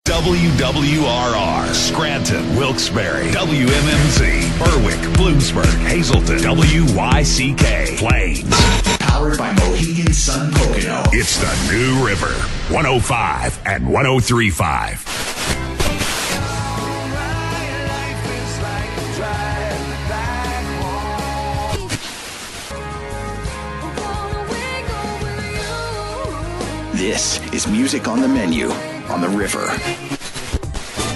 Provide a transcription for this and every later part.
WWRR, Scranton, Wilkes-Barre, WMMZ, Berwick, Bloomsburg, Hazleton, WYCK, Plains. Powered by Mohegan Sun Pocono. It's the New River, 105 and 103.5. This is Music on the Menu on the River.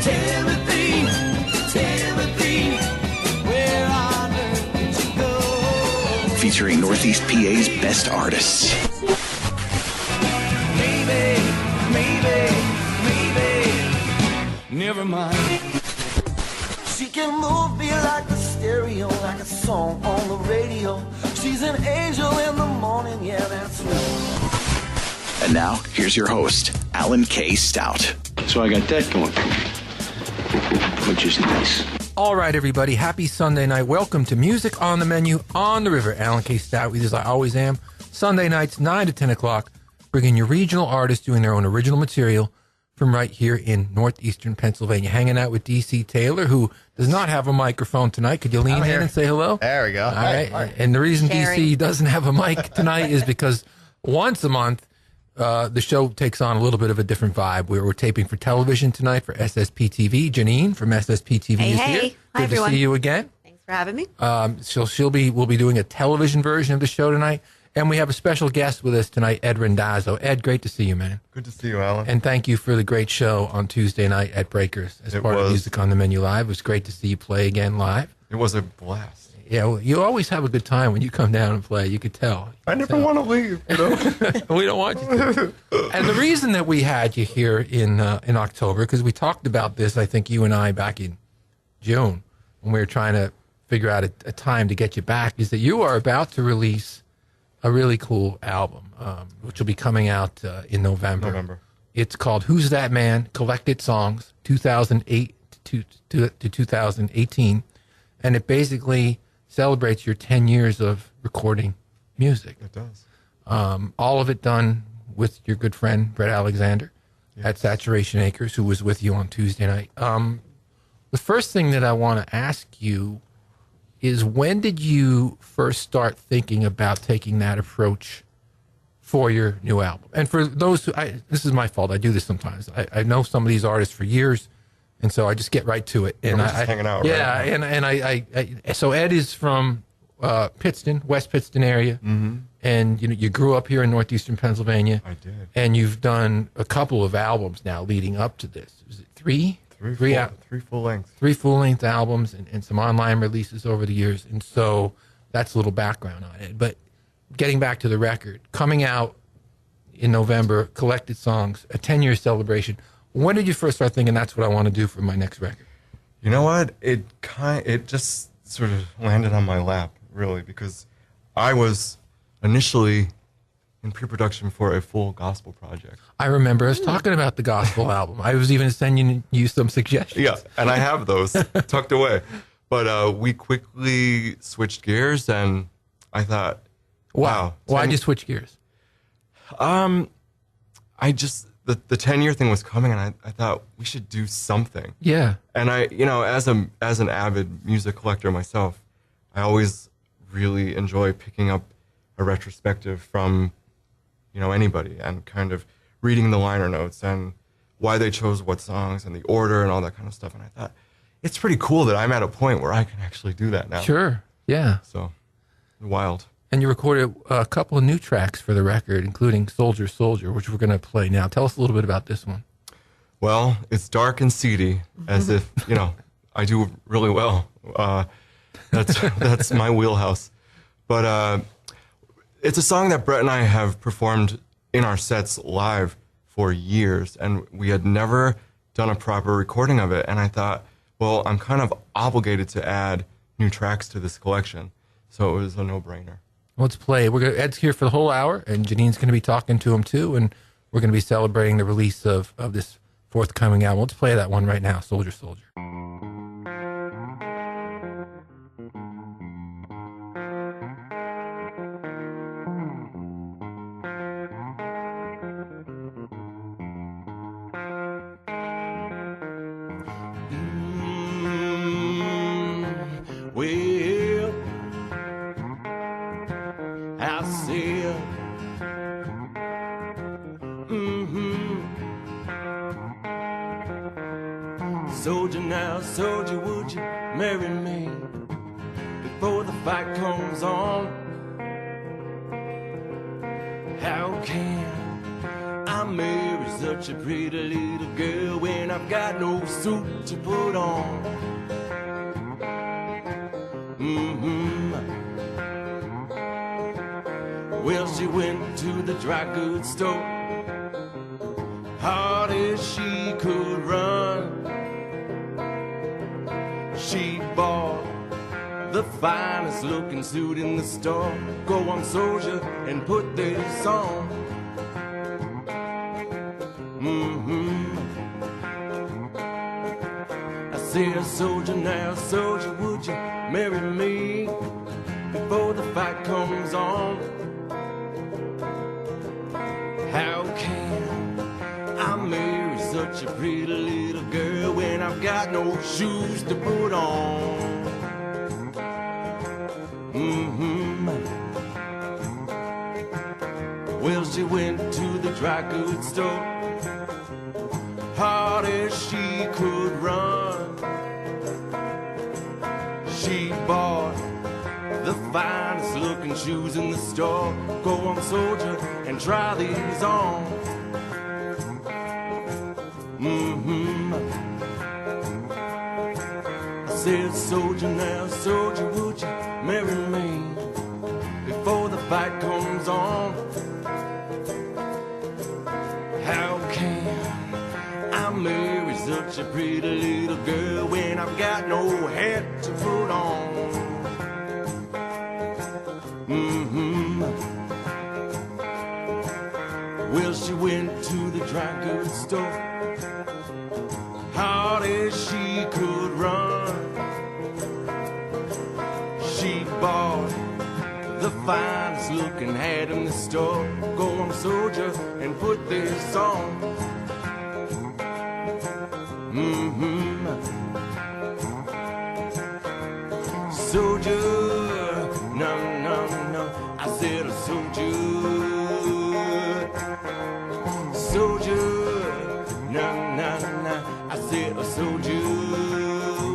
Timothy, where on earth did you go? Featuring Northeast PA's best artists. Maybe, never mind. She can move me like a stereo, like a song on the radio. She's an angel in the morning, yeah, that's right. And now, here's your host, Alan K. Stout. So I got that going for me, which is nice. All right, everybody. Happy Sunday night. Welcome to Music on the Menu on the River. Alan K. Stout with you as I always am. Sunday nights, 9 to 10 o'clock, bringing you regional artists doing their own original material from right here in northeastern Pennsylvania. Hanging out with D.C. Taylor, who does not have a microphone tonight. Could you lean in and say hello? There we go. All right. And the reason D.C. doesn't have a mic tonight is because once a month, the show takes on a little bit of a different vibe. We're taping for television tonight for SSP TV. Janine from SSP TV is here. Hi, Good to see you again. Thanks for having me. We'll be doing a television version of the show tonight, and we have a special guest with us tonight, Ed Randazzo. Ed, great to see you, man. Good to see you, Alan. And thank you for the great show on Tuesday night at Breakers as part of Music on the Menu Live. It was great to see you play again live. It was a blast. Yeah, well, you always have a good time when you come down and play. You could tell. I never want to leave, you know? We don't want you to. And the reason that we had you here in October, because we talked about this, I think you and I, back in June, when we were trying to figure out a time to get you back, is that you are about to release a really cool album, which will be coming out in November. It's called Who's That Man? Collected Songs, 2008 to 2018. And it basically celebrates your 10 years of recording music. It does. All of it done with your good friend, Brett Alexander, at Saturation Acres, who was with you on Tuesday night. The first thing that I want to ask you is, when did you first start thinking about taking that approach for your new album? And for those who, this is my fault, I do this sometimes. I know some of these artists for years, and so I just get right to it. And we're just hanging out, yeah, right? and I so Ed is from Pittston, West Pittston area, and you grew up here in northeastern Pennsylvania. I did. And you've done a couple of albums now leading up to this. Was it three? Three full lengths. 3 full-length albums and some online releases over the years. And so that's a little background on it. But getting back to the record, coming out in November, Collected Songs, a 10-year celebration. When did you first start thinking that's what I want to do for my next record? You know what? It just sort of landed on my lap, really, because I was initially in pre-production for a full gospel project. I remember us talking about the gospel album. I was even sending you some suggestions. Yeah, and I have those tucked away. But we quickly switched gears, and I thought, wow. Why'd you switch gears? The 10-year thing was coming, and I thought we should do something. Yeah. And I, as an avid music collector myself, I always really enjoy picking up a retrospective from, anybody, and kind of reading the liner notes and why they chose what songs and the order and all that kind of stuff. And I thought, it's pretty cool that I'm at a point where I can actually do that now. Sure. Yeah. So, wild. And you recorded a couple of new tracks for the record, including Soldier, Soldier, which we're going to play now. Tell us a little bit about this one. Well, it's dark and seedy, as if, I do really well. That's my wheelhouse. But it's a song that Brett and I have performed in our sets live for years, and we had never done a proper recording of it. And I thought, well, I'm kind of obligated to add new tracks to this collection. So it was a no-brainer. Let's play. Ed's here for the whole hour, and Janine's going to be talking to him too, and we're going to be celebrating the release of this forthcoming album. Let's play that one right now, Soldier, Soldier. Soldier now, soldier, would you marry me before the fight comes on? How can I marry such a pretty little girl when I've got no suit to put on? Well, she went to the dry goods store, hard as she could run. She bought the finest looking suit in the store. Go on, soldier, and put this on. I said, soldier now, soldier, would you marry me before the fight comes on? How can I marry such a pretty little girl when I've got no shoes to put on? Well, she went to the dry goods store, hard as she could run. She bought the finest looking shoes in the store. Go on, soldier, and try these on. I said, soldier now, soldier, would you marry me before the fight comes on? How can I marry such a pretty little girl when I've got no hat to put on? Well, she went to the dry goods store, hard as she could run. She bought the finest looking hat in the store. Go on, soldier, and put this on. Soldier, no, no, no, I said a soldier. Soldier, no, no, no, I said a soldier.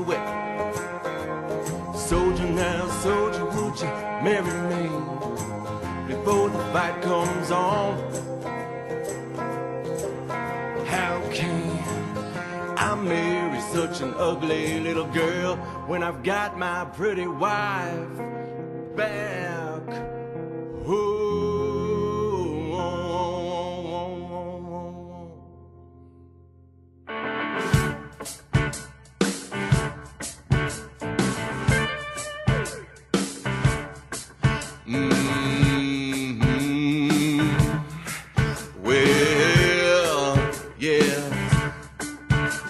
Well, soldier now, soldier, would you marry me before the fight comes on? How can I marry such an ugly little girl when I've got my pretty wife back home? Well, yeah,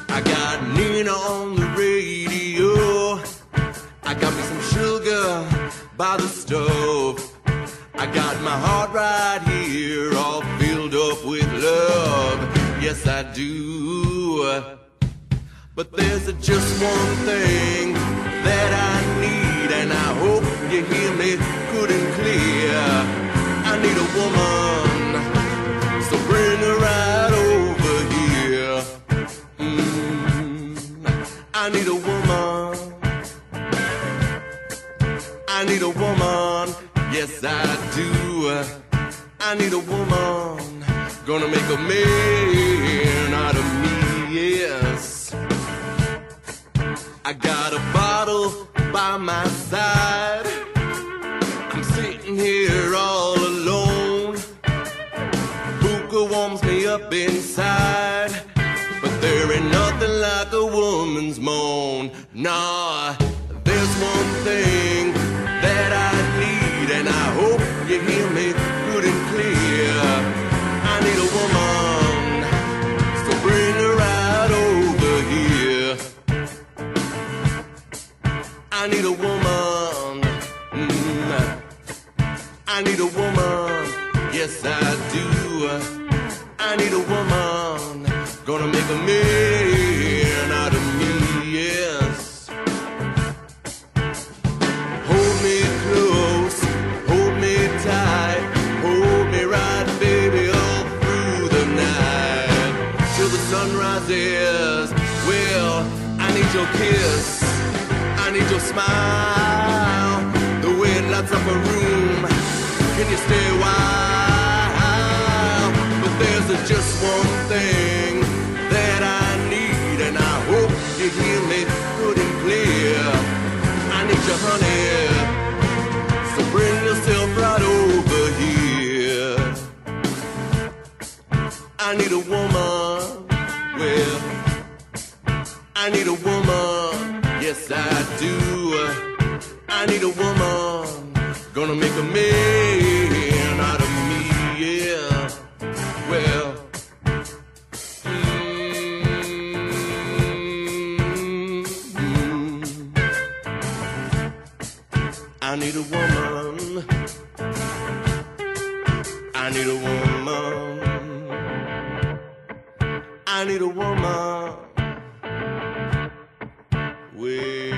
I got Nina on the radio. I got me some sugar by the stove. I got my heart right here all filled up with love. Yes, I do. But there's just one thing that I need, and I hope you hear me good and clear. I need a woman, so bring her right over here. I need a woman. I need a woman. Yes, I do. I need a woman, gonna make a man out of me. Yes, I got a bottle by my side. I'm sitting here all alone. Hookah warms me up inside, but there ain't nothing like a woman's moan. Nah, there's one thing that I need, and I hope you hear me good and clear. I need a woman, so bring her right over here. I need a woman. I need a woman. Yes, I do. I need a woman, gonna make a man out of me. Yes. Hold me close, hold me tight. rises. Well, I need your kiss, I need your smile, the way it lights up a room. Can you stay a while? But there's just one thing that I need, and I hope you hear me good and clear. I need your honey, so bring yourself right over here. I need a woman, well, I need a woman, yes I do. I need a woman, gonna make a man out of me, yeah. Well, I need a woman, I need a woman, I need a woman. Well,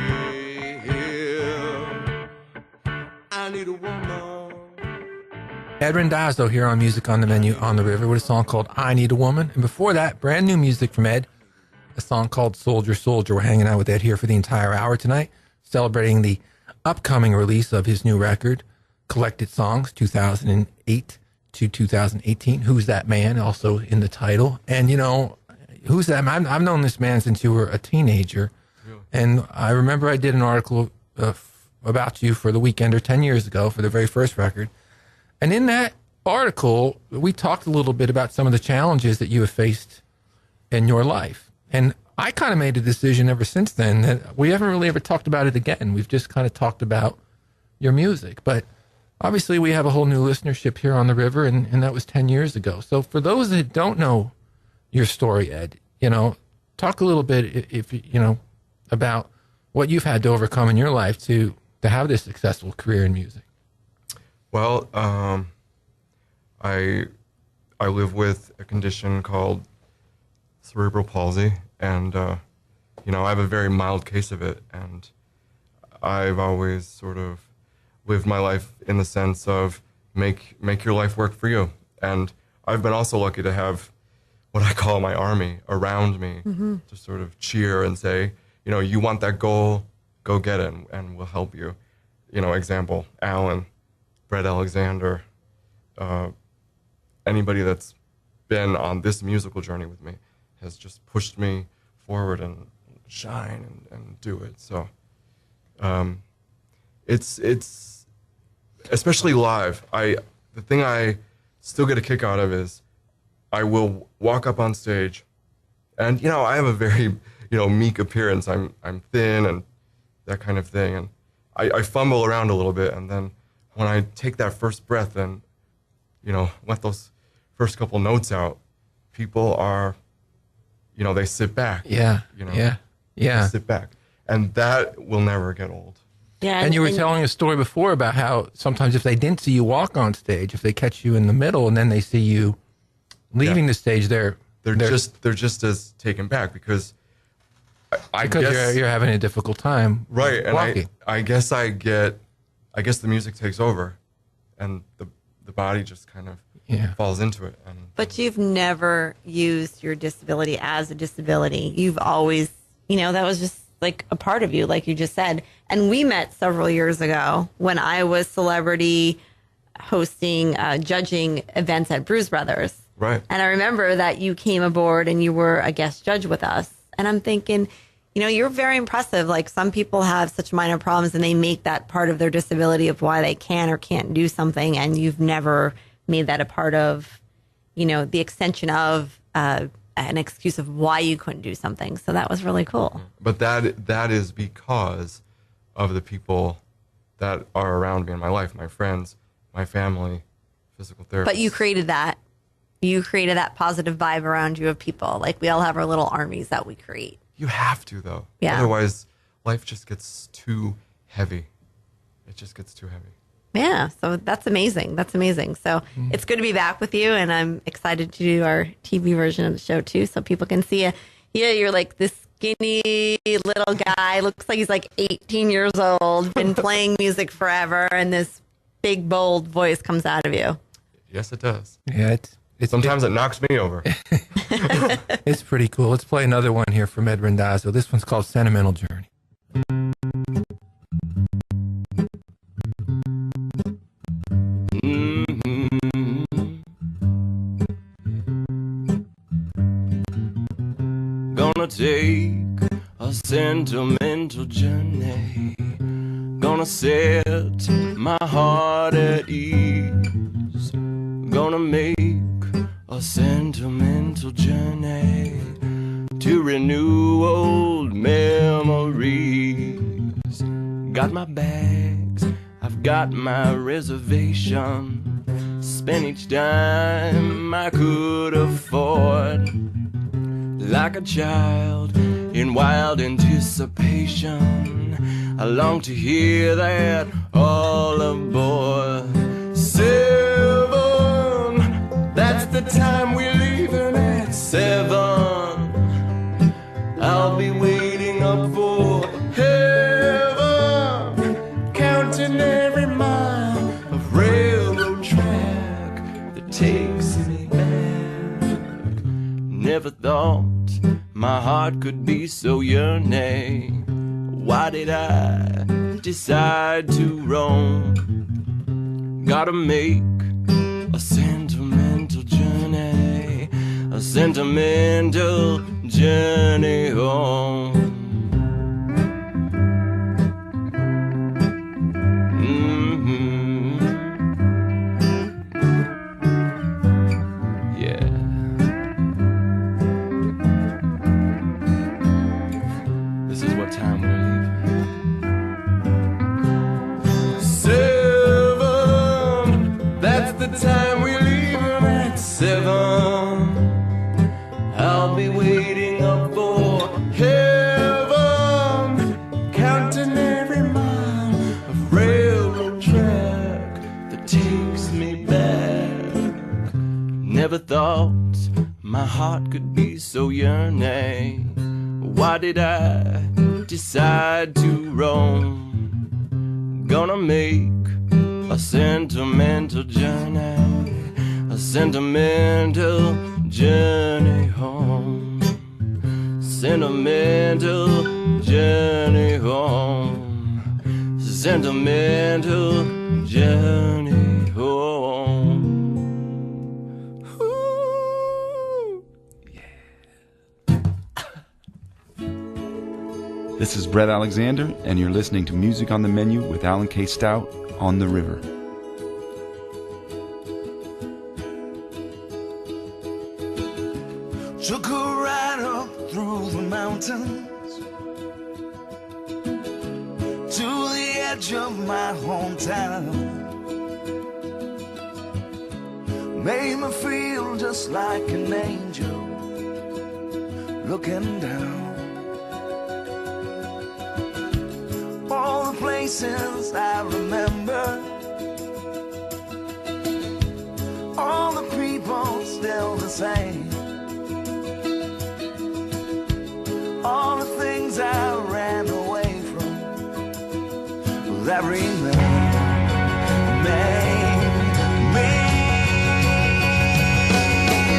I need a woman. Ed Randazzo here on Music on the Menu on the River with a song called I Need a Woman. And before that, brand new music from Ed, a song called Soldier, Soldier. We're hanging out with Ed here for the entire hour tonight, celebrating the upcoming release of his new record, Collected Songs, 2008 to 2018. Who's That Man? Also in the title. And, you know, Who's That Man? I've known this man since you were a teenager. And I remember I did an article about you for The Weekender 10 years ago for the very first record. And in that article, we talked a little bit about some of the challenges that you have faced in your life. And I kind of made a decision ever since then that we haven't really ever talked about it again. We've just kind of talked about your music. But obviously we have a whole new listenership here on the river, and that was 10 years ago. So for those that don't know your story, Ed, you know, talk a little bit, if you know, about what you've had to overcome in your life to have this successful career in music. Well, I live with a condition called cerebral palsy, and you know, I have a very mild case of it, and I've always sort of lived my life in the sense of make your life work for you. And I've been also lucky to have what I call my army around me to sort of cheer and say, you know, you want that goal, go get it, and we'll help you. You know, example, Alan, Brett Alexander, anybody that's been on this musical journey with me has just pushed me forward and shine and do it. So it's especially live. The thing I still get a kick out of is I will walk up on stage, and you know, I have a very, you know, meek appearance. I'm thin and that kind of thing, and I fumble around a little bit, and then when I take that first breath and, you know, let those first couple notes out, people are, you know, they sit back. Yeah. You know, Yeah. they sit back, and that will never get old. Yeah, And you were telling a story before about how sometimes if they didn't see you walk on stage, if they catch you in the middle and then they see you leaving the stage, they're just as taken back because I guess you're having a difficult time right, and walking. I guess the music takes over, and the body just kind of falls into it. But you've never used your disability as a disability. You've always, you know, that was just like a part of you, like you just said. And we met several years ago when I was celebrity hosting, judging events at Bruise Brothers. Right. And I remember that you came aboard and you were a guest judge with us. And I'm thinking, you know, you're very impressive. Like some people have such minor problems and they make that part of their disability of why they can or can't do something. And you've never made that a part of, you know, the extension of an excuse of why you couldn't do something. So that was really cool. But that is because of the people that are around me in my life, my friends, my family, physical therapists. But you created that. You created that positive vibe around you of people. Like we all have our little armies that we create. You have to, though. Yeah. Otherwise, life just gets too heavy. It just gets too heavy. Yeah, so that's amazing. That's amazing. So it's good to be back with you, and I'm excited to do our TV version of the show, too, so people can see you. Yeah, you're like this skinny little guy. Looks like he's like 18 years old, been playing music forever, and this big, bold voice comes out of you. Yes, it does. Yeah, Sometimes it knocks me over. It's pretty cool. Let's play another one here from Ed Randazzo. This one's called Sentimental Journey. Gonna take a sentimental journey. Gonna set my heart at ease. Gonna make a sentimental journey to renew old memories. Got my bags, I've got my reservation. Spend each dime I could afford. Like a child in wild anticipation, I long to hear that all aboard. 7, that's the time we're leaving at 7. I'll be waiting up for heaven, counting every mile of railroad track that takes me back. Never thought my heart could be so yearning. Why did I decide to roam? Gotta make a sentimental journey, a sentimental journey home. Time we're leaving at 7. I'll be waiting up for heaven, counting every mile of railroad track that takes me back. Never thought my heart could be so yearning. Why did I decide to roam? Gonna make a sentimental journey, a sentimental journey home. Sentimental journey home. Sentimental journey home. Ooh, yeah. This is Brett Alexander, and you're listening to Music on the Menu with Alan K. Stout on the River. Took a ride up through the mountains to the edge of my hometown. Made me feel just like an angel looking down. All the places I remember, all the people still the same. All the things I ran away from that remain me.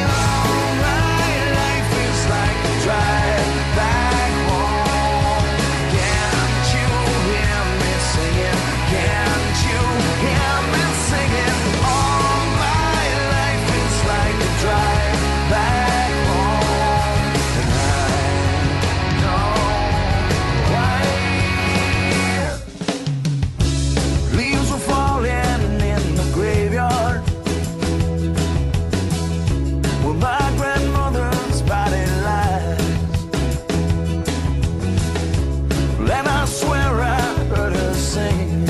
All my life is like a drive back home. Can't you hear me singing? Can't you hear me singing? All my life is like a drive back home. And I know why. Leaves were falling in the graveyard where my grandmother's body lies. And I swear I heard her sing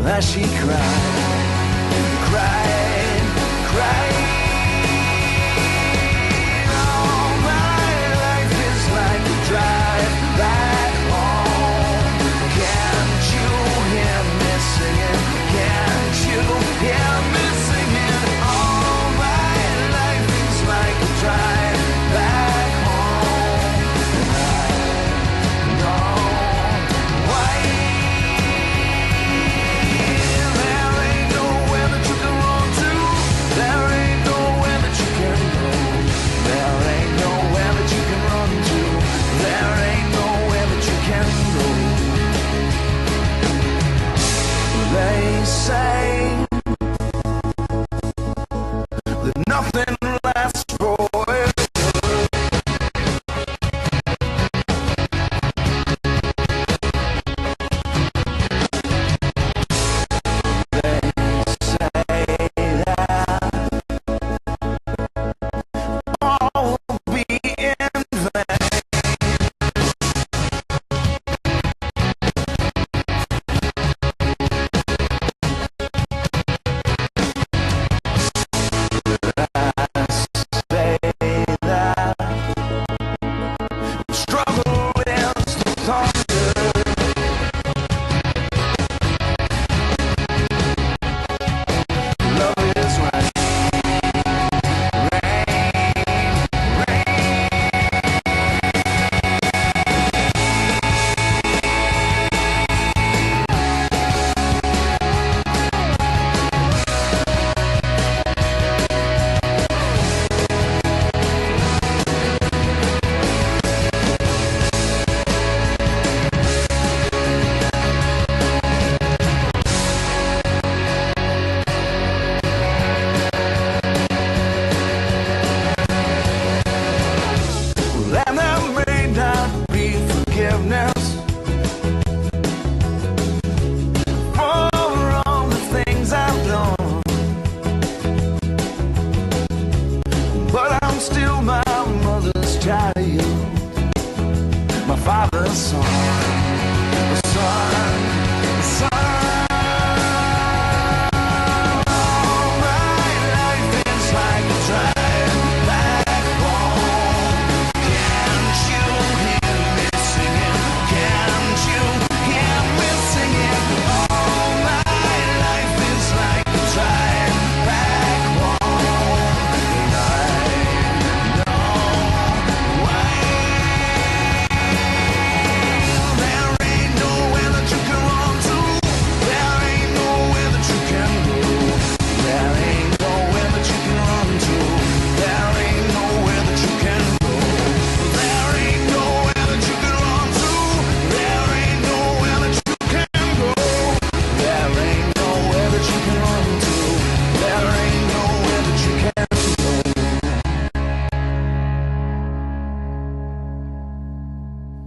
as she cried, cried, cried. All my life is like a drive back home. Can't you hear me singing? Can't you hear me singing? All my life is like a drive back home. And I know why. There ain't nowhere that you can run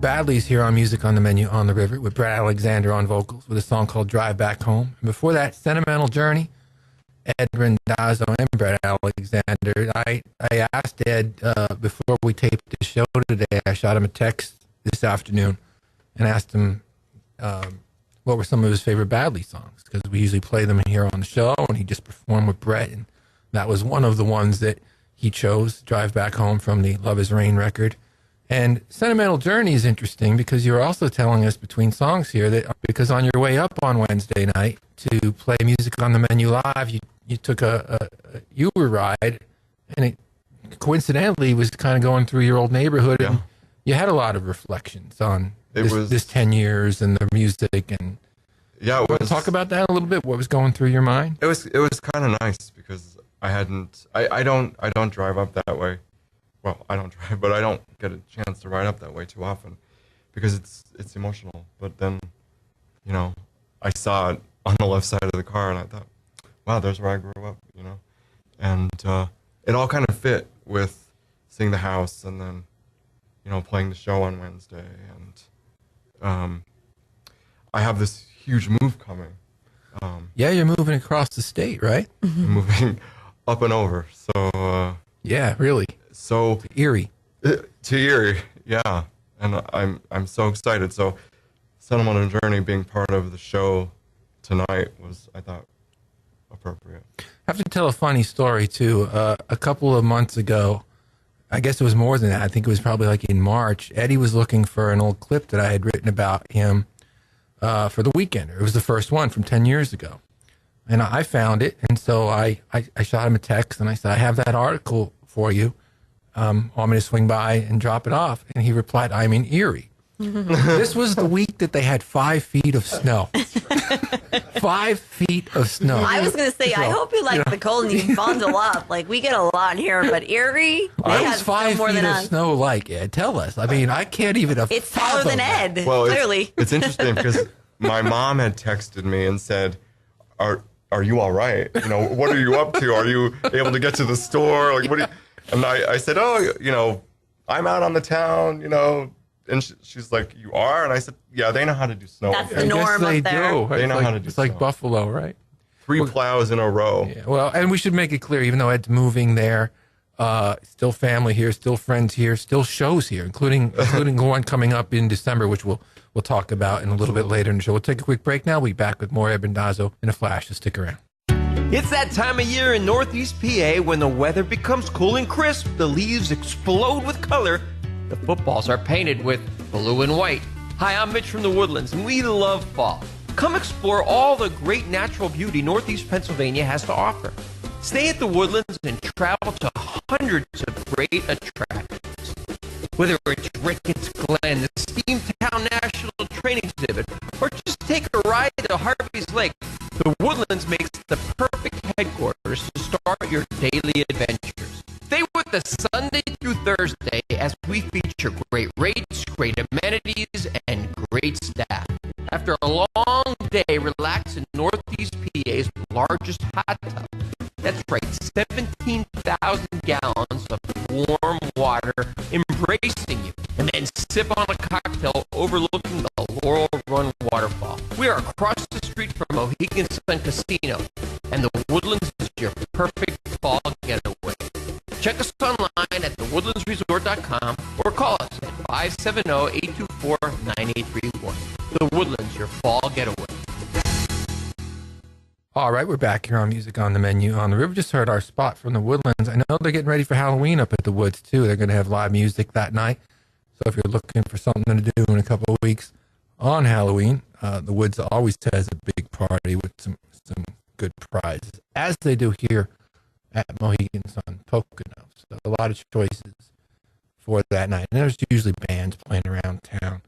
Badlees here on Music on the Menu on the River with Brett Alexander on vocals with a song called Drive Back Home. And before that, Sentimental Journey, Ed Randazzo and Brett Alexander. I asked Ed before we taped the show today, I shot him a text this afternoon and asked him what were some of his favorite Badlees songs, because we usually play them here on the show, and he just performed with Brett, and that was one of the ones that he chose, Drive Back Home from the Love Is Rain record. And Sentimental Journey is interesting because you're also telling us between songs here that because on your way up on Wednesday night to play Music on the Menu live, you took a Uber ride, and it coincidentally was kind of going through your old neighborhood, and you had a lot of reflections on this 10 years and the music. And yeah, it was, talk about that a little bit. What was going through your mind? It was kind of nice because I don't drive up that way. Well, I don't drive, but I don't get a chance to ride up that way too often because it's emotional. But then, you know, I saw it on the left side of the car, and I thought, wow, there's where I grew up, you know. And it all kind of fit with seeing the house and then, you know, playing the show on Wednesday. And I have this huge move coming. Yeah, you're moving across the state, right? I'm moving up and over. So yeah, really. So to Erie. To Erie, yeah. And I'm so excited. So Sentimental Journey being part of the show tonight was, I thought, appropriate. I have to tell a funny story, too. A couple of months ago, I guess it was more than that. I think it was probably like in March. Eddie was looking for an old clip that I had written about him for The Weekender. It was the first one from 10 years ago. And I found it. And so I shot him a text, and I said, I have that article for you. Want me to swing by and drop it off? And he replied, I'm in Erie. This was the week that they had 5 feet of snow. 5 feet of snow. I was going to say, so, I hope you like the cold and you bundle up. Like, we get a lot here, but Erie, they had 5 feet of snow like, Ed? Tell us. I mean, I can't even It's taller than Ed, well, clearly. It's interesting because my mom had texted me and said, are you all right? You know, what are you up to? Are you able to get to the store? Like, what do you... And I said, oh, you know, I'm out on the town, you know. And she's like, you are? And I said, yeah, they know how to do snow. That's the norm up there. Do. They know how to do It's snow. like Buffalo, right? 3 plows in a row. Yeah, well, and we should make it clear, even though Ed's moving there, still family here, still friends here, still shows here, including one coming up in December, which we'll talk about in a little bit later in the show. We'll take a quick break now. We'll be back with more Ed Randazzo in a flash, so stick around. It's that time of year in Northeast PA when the weather becomes cool and crisp, the leaves explode with color, the footballs are painted with blue and white. Hi, I'm Mitch from the Woodlands, and we love fall. Come explore all the great natural beauty Northeast Pennsylvania has to offer. Stay at the Woodlands and travel to hundreds of great attractions. Whether it's Ricketts Glen, the Steamtown National Training Exhibit, or just take a ride to Harvey's Lake, the Woodlands makes the perfect headquarters to start your daily adventures. Stay with us Sunday through Thursday as we feature great rates, great amenities, and great staff. After a long day, relax in Northeast PA's largest hot tub. That's right, 17,000 gallons of warm water embracing you. And then sip on a cocktail overlooking the Laurel Run waterfall. We are across the street from Mohegan Sun Casino, and the Woodlands is your perfect fall getaway. Check us online at thewoodlandsresort.com or call us at 570-824-9831. The Woodlands, your fall getaway. All right, we're back here on Music on the Menu on the River. Just heard our spot from the Woodlands. I know they're getting ready for Halloween up at the Woods, too. They're going to have live music that night. So if you're looking for something to do in a couple of weeks on Halloween, the Woods always has a big party with some good prizes, as they do here at Mohegan's on Pocono. So a lot of choices for that night. And there's usually bands playing around town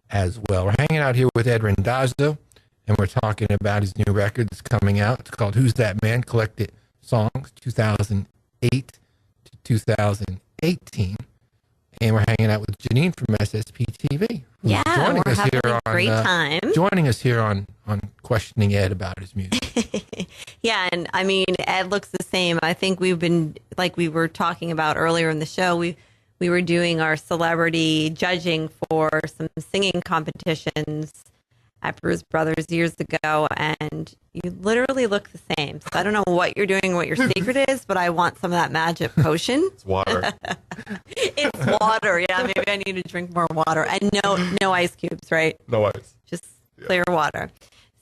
as well. We're hanging out here with Ed Randazzo, and we're talking about his new record that's coming out. It's called Who's That Man? Collected Songs, 2008 to 2018. And we're hanging out with Janine from SSPTV. Yeah, we're having a great time. Joining us here on Questioning Ed about his music. Yeah, and I mean, Ed looks the same. I think we've been, like we were talking about earlier in the show, we were doing our celebrity judging for some singing competitions at Bruce Brothers years ago, and you literally look the same. So I don't know what you're doing, what your secret is, but I want some of that magic potion. It's water. It's water. Yeah, maybe I need to drink more water. And no ice cubes, right? No ice. Just clear water.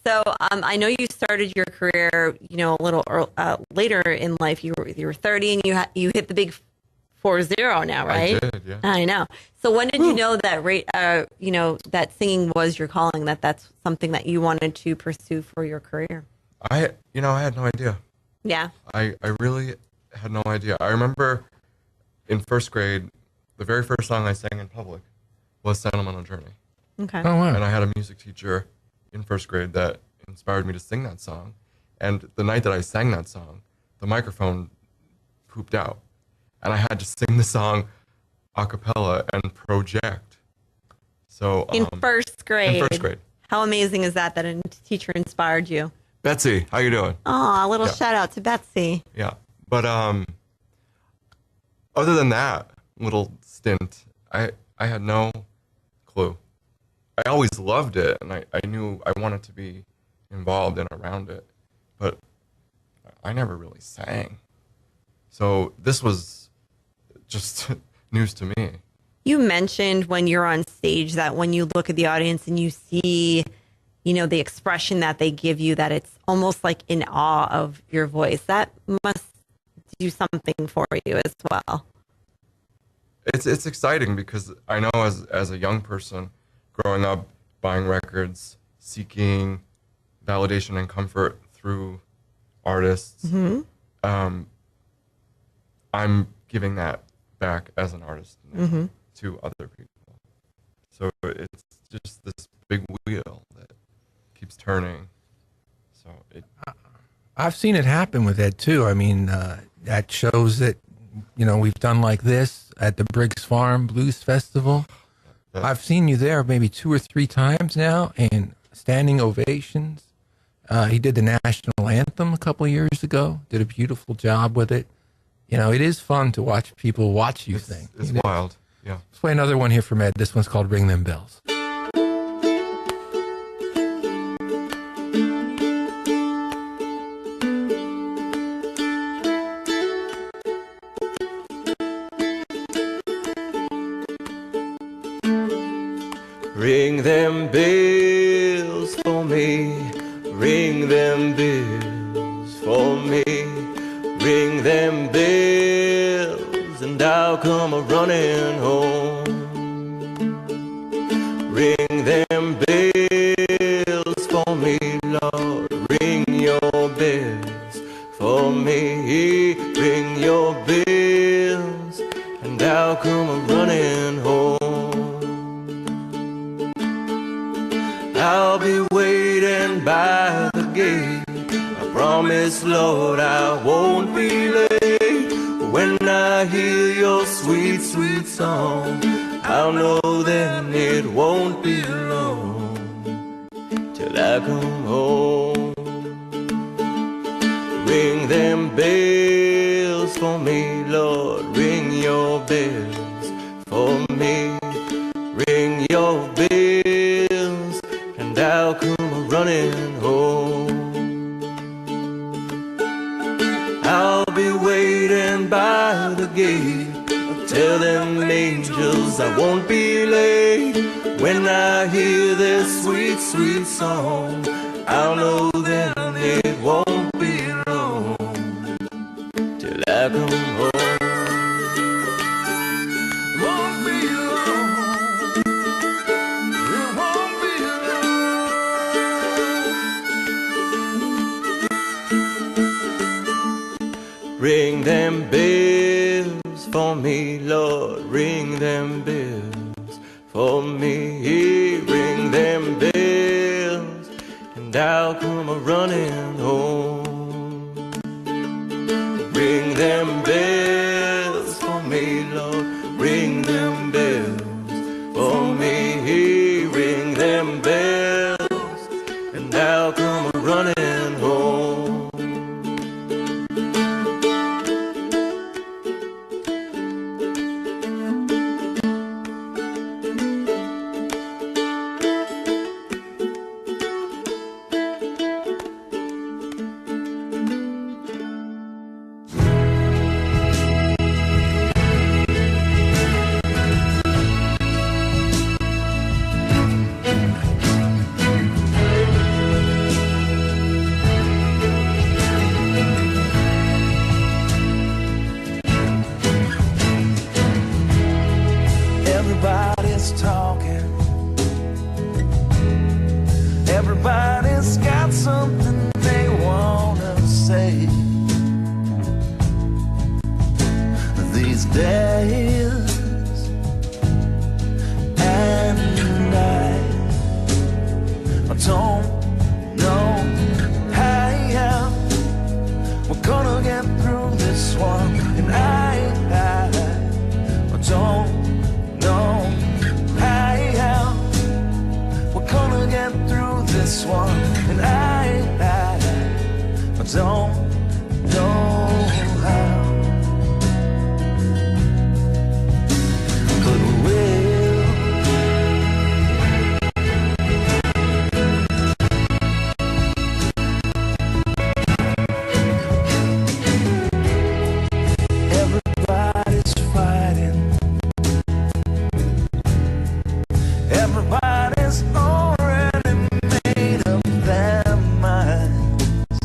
So I know you started your career, a little later in life. You were 30, and you hit the big 40 now, right? I did, yeah. I know. So when did you know that that singing was your calling, that's something that you wanted to pursue for your career? I had no idea. Yeah. I really had no idea. I remember in first grade, the very first song I sang in public was Sentimental Journey. Okay. Oh, wow. And I had a music teacher in first grade that inspired me to sing that song. And the night that I sang that song, the microphone pooped out. And I had to sing the song a cappella and project. So in first grade. In first grade. How amazing is that a teacher inspired you? Betsy, how you doing? Oh, a little shout out to Betsy. Yeah. But other than that little stint, I had no clue. I always loved it, and I knew I wanted to be involved and around it, but I never really sang. So this was just news to me. You mentioned when you're on stage that when you look at the audience and you see, the expression that they give you, that it's almost like in awe of your voice. That must do something for you as well. It's exciting because I know as a young person growing up, buying records, seeking validation and comfort through artists, I'm giving that back as an artist now to other people. So it's just this big wheel that keeps turning. So I've seen it happen with Ed too. I mean, at shows that we've done like this at the Briggs Farm Blues Festival. I've seen you there maybe 2 or 3 times now, and standing ovations. He did the national anthem a couple of years ago. Did a beautiful job with it. It is fun to watch people watch you sing. It's wild. Yeah. Let's play another one here from Ed. This one's called Ring Them Bells. Ring them bells for me, ring them bells for me, ring them bells and I'll come a-running home. Ring them bells for me, Lord, ring your bells for me, ring your bells and I'll come a-running home. I'll be waiting by the gate. I promise, Lord, I won't be late. When I hear your sweet, sweet song, I'll know then it won't be long till I come home. Ring them bells for me, Lord, ring your bells for me. Ring your bells and I'll come a-running home. I'll be waiting by the gate. Tell them angels I won't be late. When I hear their sweet, sweet song, I'll know then it won't be long till I come home. It won't be long. It won't be long. Ring them bells for me, Lord. Ring them bells for me. Ring them bells, and I'll come a-running home. Ring them bells for me, Lord. Ring them bells for me. Ring them bells, and I'll come a-running home. Everybody's talking. Everybody's got something they wanna say these days. And I don't know how we're gonna get through this one. And I don't know how we're gonna get through this one. And I don't know how, but we will. Everybody's fighting. Everybody's already made up their minds.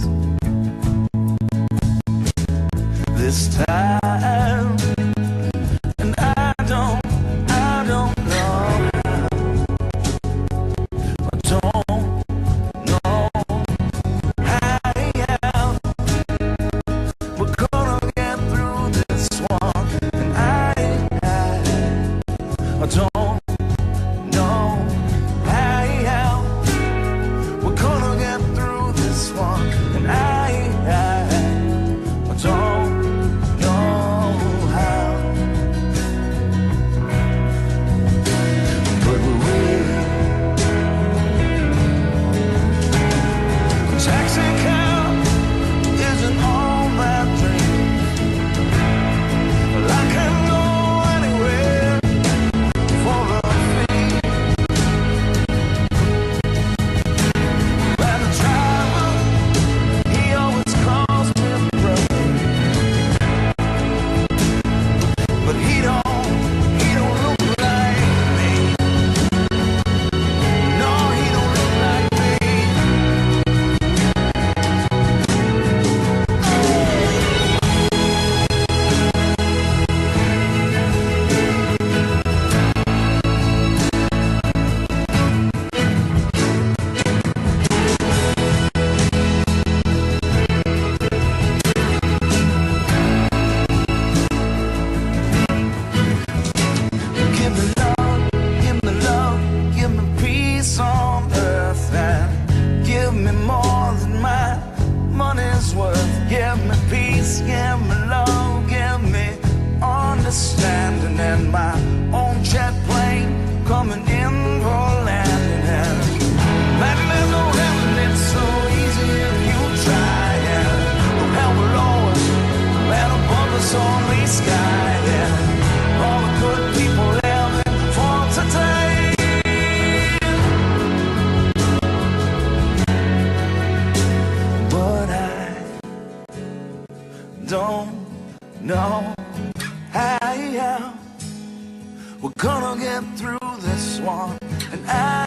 this one, and I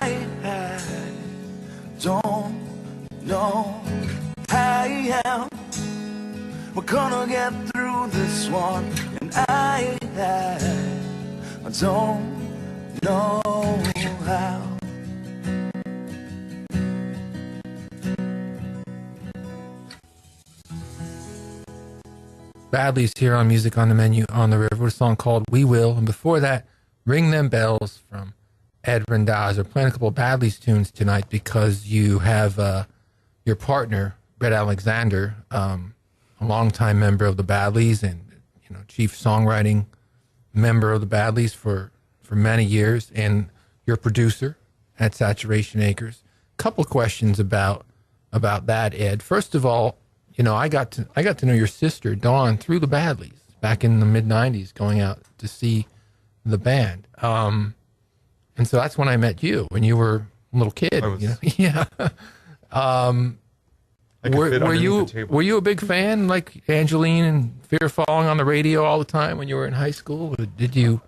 don't know how we're gonna get through this one, and I don't know how. Badlees here on Music on the Menu on the River, a song called We Will. And before that, Ring Them Bells from Ed Randazzo. We're playing a couple of Badlees tunes tonight because you have your partner, Brett Alexander, a longtime member of the Badlees and chief songwriting member of the Badlees for many years, and your producer at Saturation Acres. Couple questions about that, Ed. First of all, I got to know your sister Dawn through the Badlees back in the mid '90s, going out to see the band, and so that's when I met you when you were a little kid. Yeah. Were you a big fan, like Angeline and Fear Falling on the radio all the time when you were in high school? Or did you?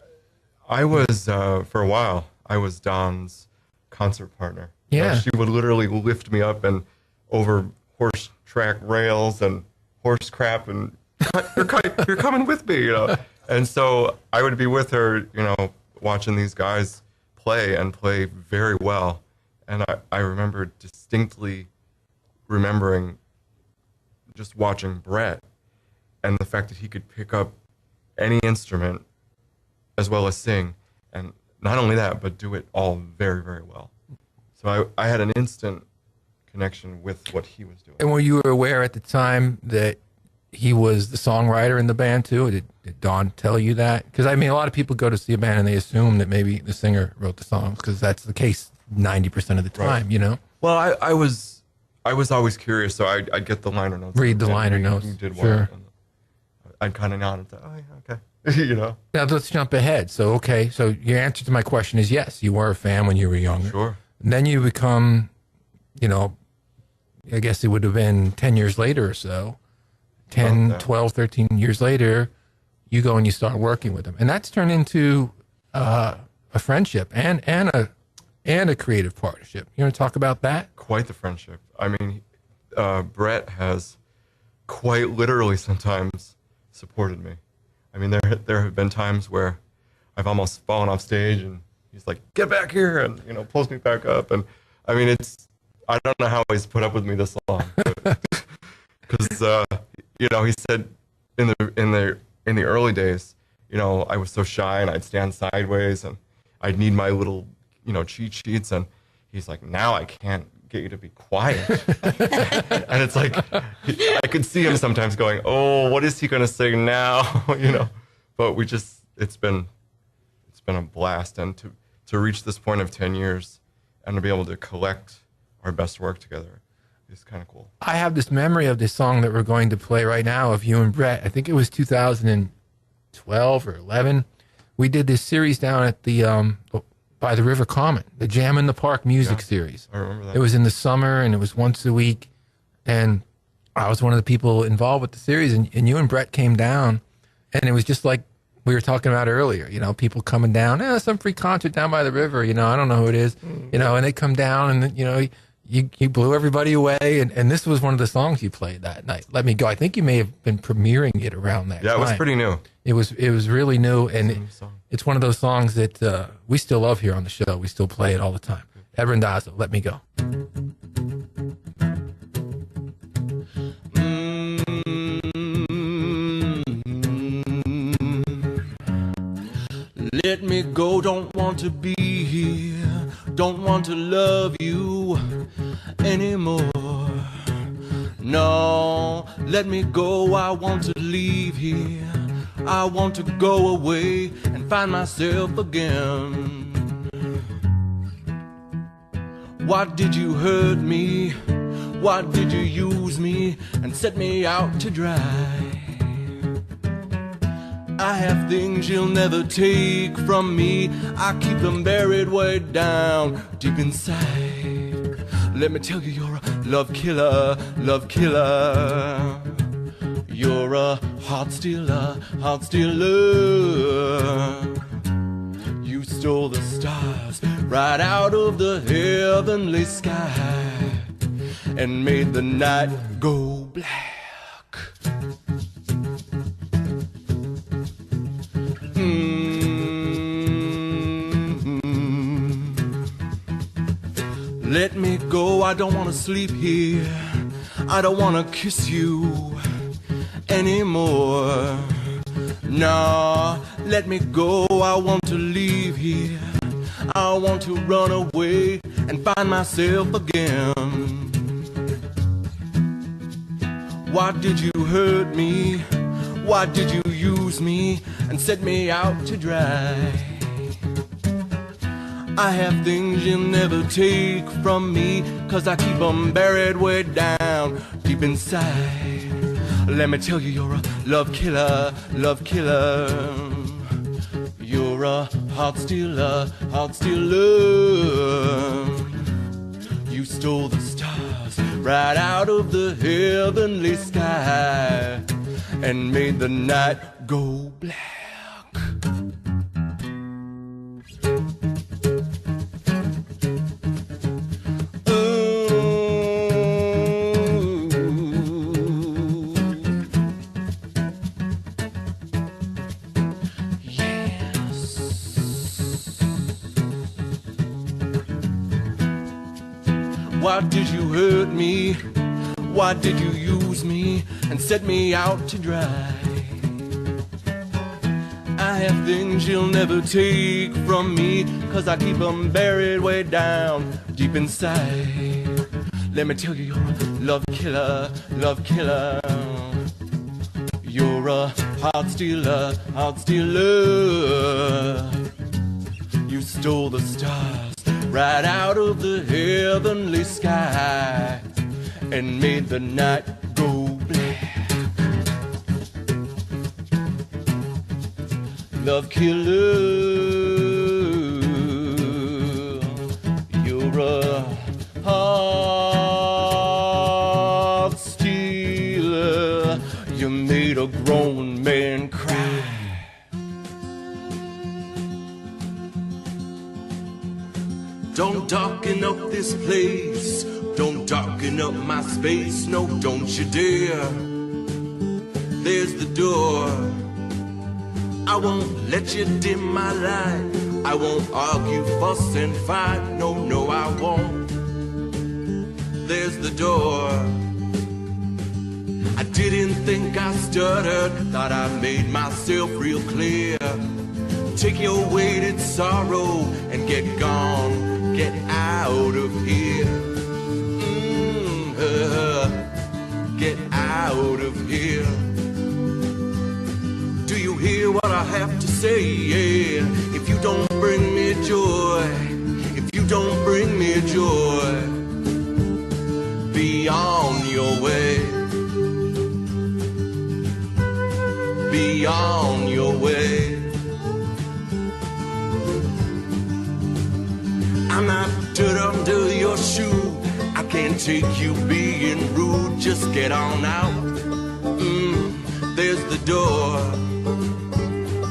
I was for a while. I was Dawn's concert partner. Yeah, she would literally lift me up and over horse track rails and horse crap, and you're coming with me, And so I would be with her, watching these guys play very well. And I remember distinctly remembering just watching Brett and the fact that he could pick up any instrument as well as sing, and not only that, but do it all very, very well. So I had an instant connection with what he was doing. And were you aware at the time that he was the songwriter in the band too? Did Dawn tell you that? Because a lot of people go to see a band and they assume that maybe the singer wrote the songs, because that's the case 90% of the time, right. Well, I was always curious, so I'd get the liner notes. Read the liner notes. Who did sure. what, and I'd kind of nod and say, oh, yeah, okay. Now let's jump ahead. So your answer to my question is yes, you were a fan when you were younger. Sure. And then you become, I guess it would have been 10 years later or so, 12, 13 years later, you go and you start working with them. And that's turned into a friendship and a creative partnership. You want to talk about that? Quite the friendship. Brett has quite literally sometimes supported me. There have been times where I've almost fallen off stage and he's like, get back here, and pulls me back up. And I don't know how he's put up with me this long, because he said in the early days, I was so shy and I'd stand sideways and I'd need my little cheat sheets, and he's like, now I can't get you to be quiet. And it's like, I could see him sometimes going, oh, what is he going to say now? But it's been a blast, and to reach this point of 10 years and to be able to collect our best work together is kind of cool. I have this memory of this song that we're going to play right now of you and Brett. I think it was 2012 or 11. We did this series down at the by the River Common, the Jam in the Park music series. I remember that. It was in the summer and it was once a week, and I was one of the people involved with the series, and you and Brett came down, and it was just like we were talking about earlier, people coming down, some free concert down by the river, I don't know who it is, and they come down, and you blew everybody away, and this was one of the songs you played that night, Let Me Go. I think you may have been premiering it around that time. Yeah, it was pretty new. It was really new, and it's one of those songs that we still love here on the show. We still play it all the time. Ed Randazzo, Let Me Go. Let me go, don't want to be here, don't want to love you anymore. No, let me go, I want to leave here, I want to go away and find myself again. Why did you hurt me? Why did you use me and set me out to dry? I have things you'll never take from me, I keep them buried way down deep inside. Let me tell you, you're a love killer, love killer. You're a heart stealer, heart stealer. You stole the stars right out of the heavenly sky and made the night go black. Let me go, I don't wanna sleep here. I don't wanna kiss you anymore. Nah, let me go, I want to leave here. I want to run away and find myself again. Why did you hurt me? Why did you use me and set me out to dry? I have things you'll never take from me, 'cause I keep them buried way down deep inside. Let me tell you, you're a love killer, love killer. You're a heart stealer, heart stealer. You stole the stars right out of the heavenly sky and made the night go black. Why did you hurt me? Why did you use me and set me out to dry? I have things you'll never take from me, 'cause I keep them buried way down deep inside. Let me tell you, you're a love killer, love killer. You're a heart stealer, heart stealer. You stole the stars right out of the heavenly sky and made the night go black. Love killer, you're a heart stealer. You made a grown man cry. Don't darken up this place, don't darken up my space, no, don't you dare. There's the door, I won't let you dim my light. I won't argue, fuss and fight, no, no, I won't. There's the door, I didn't think I stuttered, thought I made myself real clear. Take your weighted sorrow and get gone. Get out of here. Get out of here. Do you hear what I have to say? Yeah. If you don't bring me joy, if you don't bring me joy, be on your way. Be on your way. I'm not dirt under your shoe. I can't take you being rude. Just get on out. There's the door.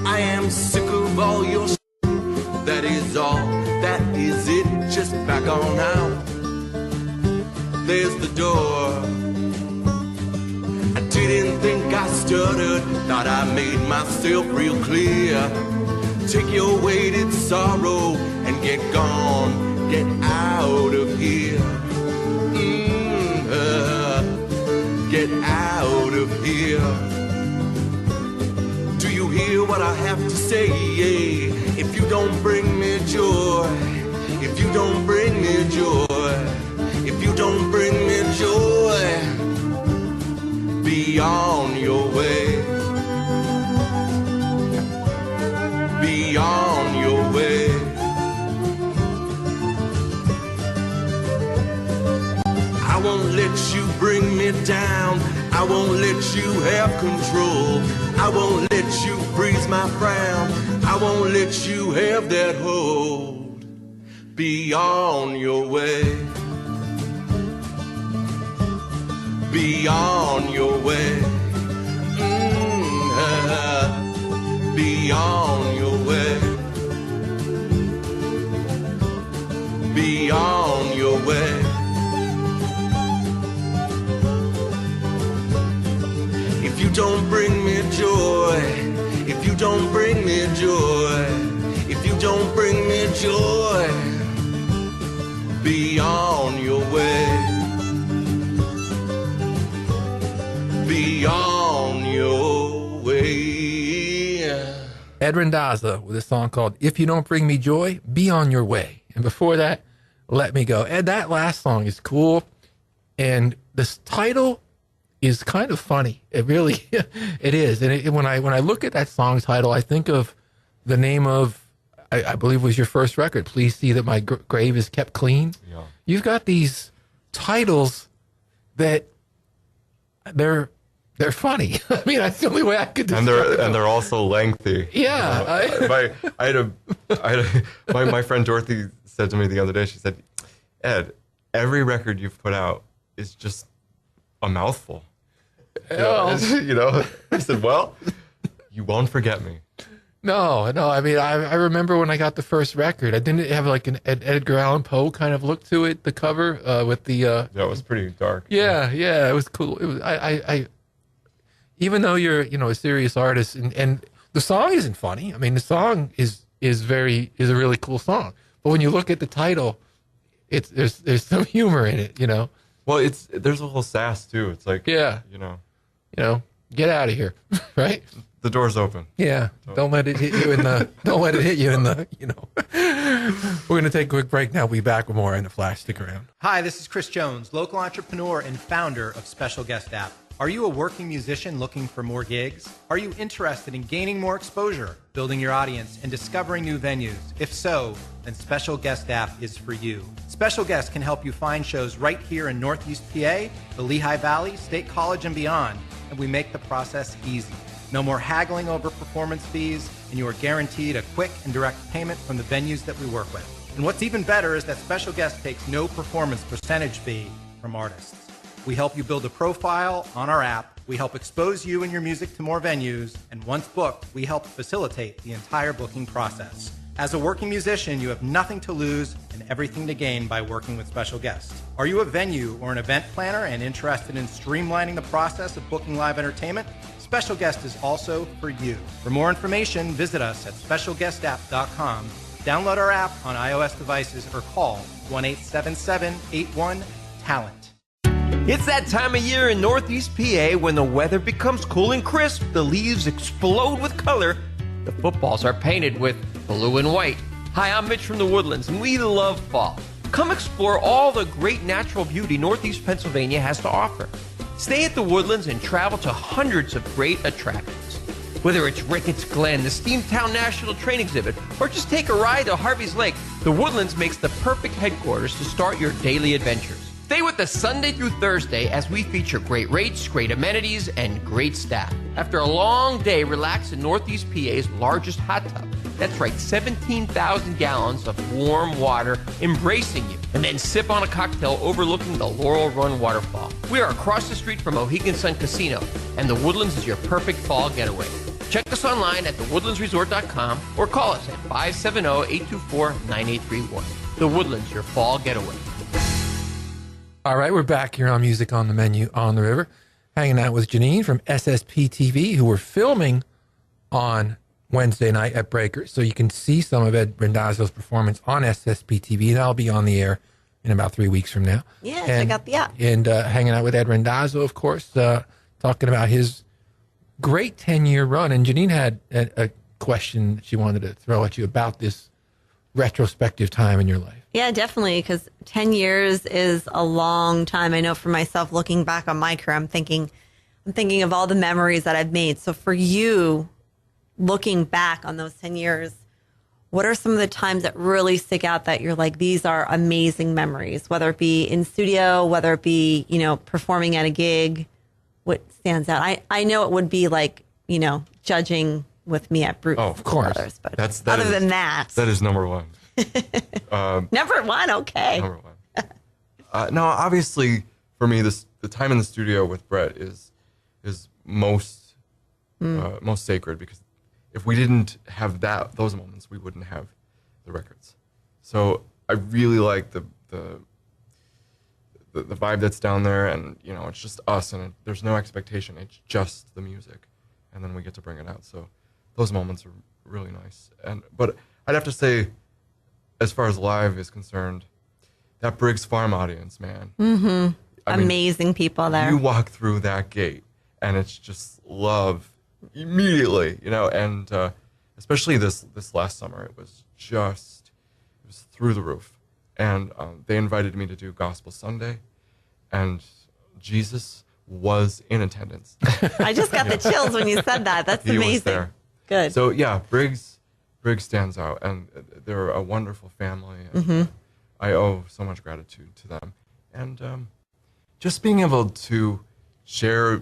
I am sick of all your shit. That is all. That is it. Just back on out. There's the door. I didn't think I stuttered. Thought I made myself real clear. Take your weighted sorrow and get gone, get out of here. Get out of here. Do you hear what I have to say? Yeah. If you don't bring me joy, if you don't bring me joy, if you don't bring me joy, be on your way. Be on your way. I won't let you bring me down. I won't let you have control. I won't let you freeze my frown. I won't let you have that hold. Be on your way. Be on your way. Be on your way. be on your way. If you don't bring me joy, if you don't bring me joy, if you don't bring me joy, be on your way. Be on your way. Ed Randazzo with a song called If You Don't Bring Me Joy, Be On Your Way. And before that, Let Me Go. Ed, that last song is cool. And this title is kind of funny. It really, it is. And when I look at that song title, I think of the name of, I believe was your first record, Please See That My Grave Is Kept Clean. Yeah. You've got these titles that they're funny. I mean, that's the only way I could describe them. And they're also lengthy. Yeah. My friend Dorothy said to me the other day, she said, Ed, every record you've put out is just a mouthful. You know, I said, well, you won't forget me. No. I mean, I remember when I got the first record, I didn't have like an Edgar Allan Poe kind of look to it, the cover with the... yeah, it was pretty dark. Yeah, it was cool. It was, I even though you're, a serious artist, and the song isn't funny. I mean, the song is a really cool song. But when you look at the title, there's some humor in it, Well, there's a little sass too. It's like, get out of here, right? The door's open. Yeah, don't let it hit you in the. We're gonna take a quick break now. We'll be back with more in the Flash. Stick around. Hi, this is Chris Jones, local entrepreneur and founder of Special Guest App. Are you a working musician looking for more gigs? Are you interested in gaining more exposure, building your audience, and discovering new venues? If so, then Special Guest App is for you. Special Guest can help you find shows right here in Northeast PA, the Lehigh Valley, State College, and beyond, and we make the process easy. No more haggling over performance fees, and you are guaranteed a quick and direct payment from the venues that we work with. And what's even better is that Special Guest takes no performance percentage fee from artists. We help you build a profile on our app. We help expose you and your music to more venues. And once booked, we help facilitate the entire booking process. As a working musician, you have nothing to lose and everything to gain by working with Special Guests. Are you a venue or an event planner and interested in streamlining the process of booking live entertainment? Special Guest is also for you. For more information, visit us at specialguestapp.com. Download our app on iOS devices or call 1-877-81-TALENT. It's that time of year in Northeast PA when the weather becomes cool and crisp, the leaves explode with color, the footballs are painted with blue and white. Hi, I'm Mitch from the Woodlands, and we love fall. Come explore all the great natural beauty Northeast Pennsylvania has to offer. Stay at the Woodlands and travel to hundreds of great attractions. Whether it's Ricketts Glen, the Steamtown National Train Exhibit, or just take a ride to Harvey's Lake, the Woodlands makes the perfect headquarters to start your daily adventures. Stay with us Sunday through Thursday as we feature great rates, great amenities, and great staff. After a long day, relax in Northeast PA's largest hot tub. That's right, 17,000 gallons of warm water embracing you. And then sip on a cocktail overlooking the Laurel Run waterfall. We are across the street from Mohegan Sun Casino, and the Woodlands is your perfect fall getaway. Check us online at thewoodlandsresort.com or call us at 570-824-9831. The Woodlands, your fall getaway. All right, we're back here on Music on the Menu on the River, hanging out with Janine from SSP TV, who we're filming on Wednesday night at Breakers. So you can see some of Ed Randazzo's performance on SSP TV. That'll be on the air in about 3 weeks from now. Yeah, check out the app. And hanging out with Ed Randazzo, of course, talking about his great 10-year run. And Janine had a question that she wanted to throw at you about this retrospective time in your life. Yeah, definitely, because 10 years is a long time. I know for myself, looking back on my career, I'm thinking of all the memories that I've made. So for you, looking back on those 10 years, what are some of the times that really stick out that you're like, these are amazing memories, whether it be in studio, whether it be, performing at a gig? What stands out? I know it would be like, judging with me at Bruce. Oh, of course. Brothers, but that than that. That is number one. Number one, okay. Number one. No, obviously, for me, the time in the studio with Brett is most sacred, because if we didn't have those moments, we wouldn't have the records. So I really like the vibe that's down there, and you know, it's just us, and there's no expectation. It's just the music, and then we get to bring it out. So those moments are really nice. But I'd have to say, as far as live is concerned, that Briggs Farm audience, man. Mm-hmm. Amazing mean, people there. You walk through that gate, and it's just love immediately, you know. And especially this last summer, it was through the roof. And they invited me to do Gospel Sunday, and Jesus was in attendance. I just got the chills when you said that. That's amazing. He was there. Good. So yeah, Briggs stands out, and they're a wonderful family. And I owe so much gratitude to them, and just being able to share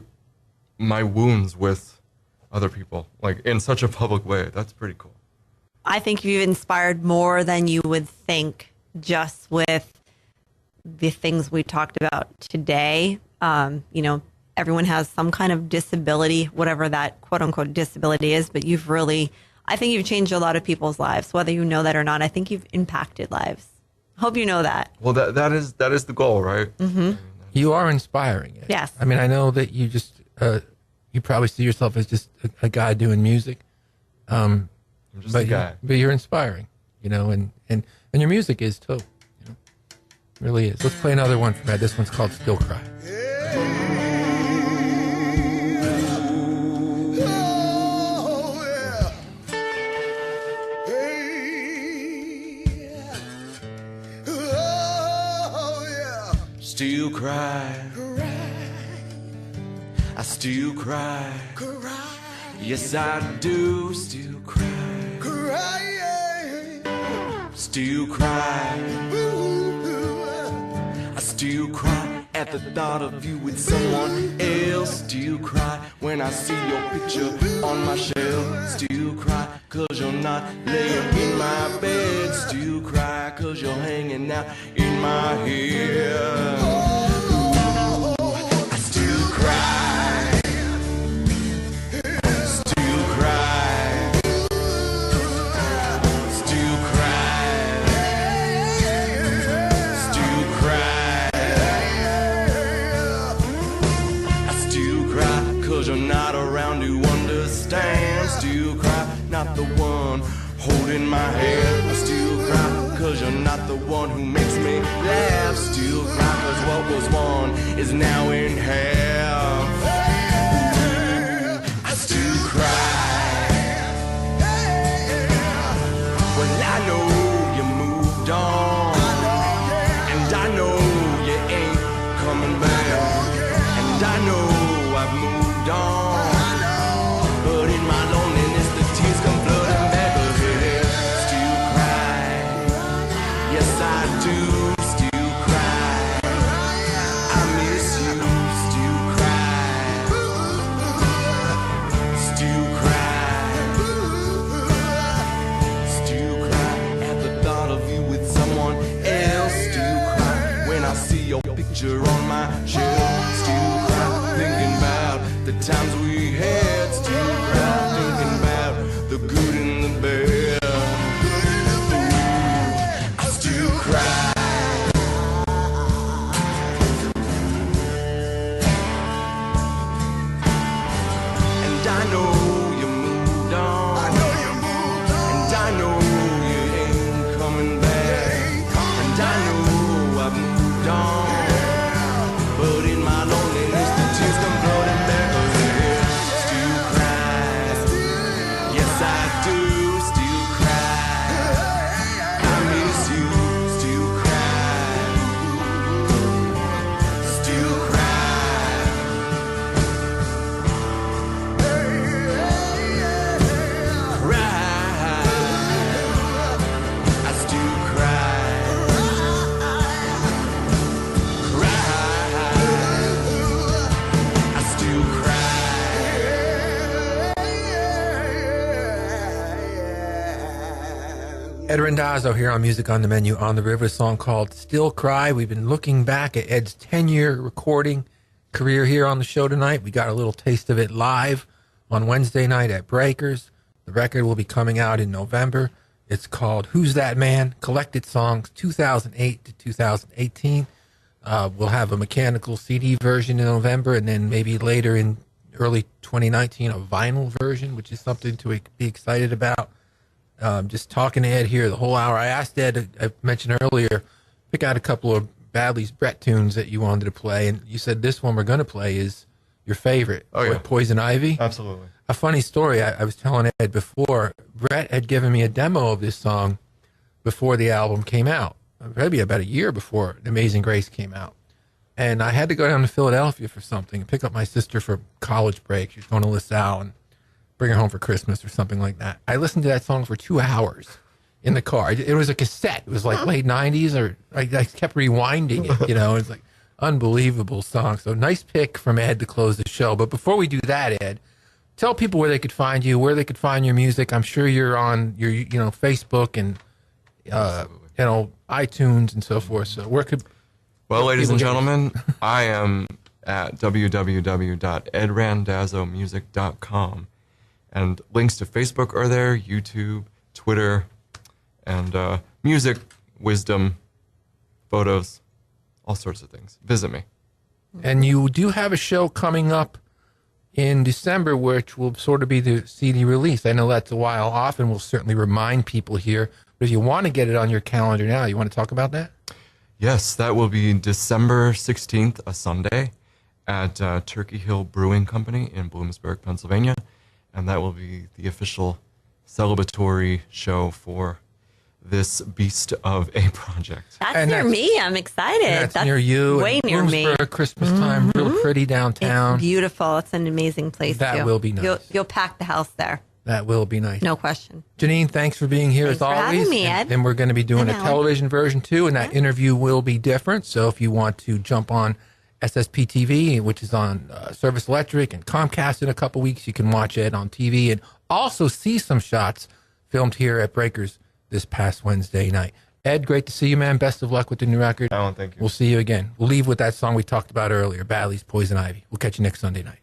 my wounds with other people, like in such a public way, that's pretty cool. I think you've inspired more than you would think, just with the things we talked about today. You know, everyone has some kind of disability, whatever that quote unquote disability is, but I think you've changed a lot of people's lives, whether you know that or not. I think you've impacted lives. Hope you know that. Well, that is the goal, right? Mm-hmm. You are inspiring it. Yes. I mean, I know that you just, you probably see yourself as just a guy doing music. I'm just a guy. But you're inspiring, you know, and your music is too. You know? It really is. Let's play another one from Ed. This one's called Still Cry. Still cry. I still cry. Yes, I do still cry. Still cry. I still cry at the thought of you with someone else. Still cry when I see your picture on my shelf. Still cry 'cause you're not laying in my bed. Still cry 'cause you're hanging out in my head. I still cry. Still cry. Still cry. Still cry. I still cry 'cause you're not around to understand. Still cry, not the one holding my hand. I still cry 'cause you're not the one who makes me laugh. Still cry 'cause what was one is now in half. I still cry. Well, I know you moved on, and I know you ain't coming back, and I know I've moved on, but in my loneliness the tears come flooding back again. Still cry. Yes, I do still cry. I miss you. Still cry. Still cry. Still cry at the thought of you with someone else. Still cry when I see your picture on my shelf. Still cry thinking about the times we had. Still cry thinking about the good and the bad. Ooh, I still cry. And I know you moved on. And I know you ain't coming back. And I know I've moved on. But in my loneliness the tears come flooding back again. Still cry. Yes, I do still cry. I miss you. Still cry. Still cry. Cry. I still cry. Cry. I still cry. Ed Randazzo here on Music on the Menu on the River, a song called Still Cry. We've been looking back at Ed's 10-year recording career here on the show tonight. We got a little taste of it live on Wednesday night at Breakers. The record will be coming out in November. It's called Who's That Man? Collected Songs 2008 to 2018. We'll have a mechanical CD version in November, and then maybe later in early 2019, a vinyl version, which is something to be excited about. Just talking to Ed here the whole hour. I asked Ed, I mentioned earlier, pick out a couple of Badlees Brett tunes that you wanted to play, and you said this one we're going to play is your favorite. Oh, yeah. Poison Ivy. Absolutely. A funny story, I was telling Ed before, Brett had given me a demo of this song before the album came out, maybe about a year before Amazing Grace came out. And I had to go down to Philadelphia for something and pick up my sister for college break. She was going to LaSalle and bring her home for Christmas or something like that. I listened to that song for 2 hours in the car. It was a cassette. It was like late 90s, or I kept rewinding it, you know. It's like unbelievable song. So nice pick from Ed to close the show. But before we do that, Ed, tell people where they could find you, where they could find your music. I'm sure you're on your, Facebook and iTunes and so forth. So where could Well, ladies and gentlemen, I am at www.edrandazzomusic.com, and links to Facebook are there, YouTube, Twitter, and music, wisdom, photos, all sorts of things. Visit me. And you do have a show coming up in December, which will sort of be the CD release. I know that's a while off, and we'll certainly remind people here. But if you want to get it on your calendar now, you want to talk about that? Yes, that will be December 16th, a Sunday, at Turkey Hill Brewing Company in Bloomsburg, Pennsylvania. And that will be the official celebratory show for this beast of a project. That's near me. I'm excited. That's near you. Way near me. Bloomsburg, Christmas time, real pretty downtown. It's beautiful. It's an amazing place, That too. will be nice. You'll pack the house there. That will be nice. No question. Janine, thanks for being here Thanks as for always. having me, Ed. And we're going to be doing And a Alan. television version too, and that interview will be different. So if you want to jump on SSP TV, which is on Service Electric and Comcast in a couple weeks, you can watch it on TV and also see some shots filmed here at Breakers this past Wednesday night. Ed, great to see you, man. Best of luck with the new record. Alan, thank you. We'll see you again. We'll leave with that song we talked about earlier, Badlees, Poison Ivy. We'll catch you next Sunday night.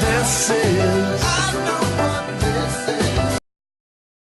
This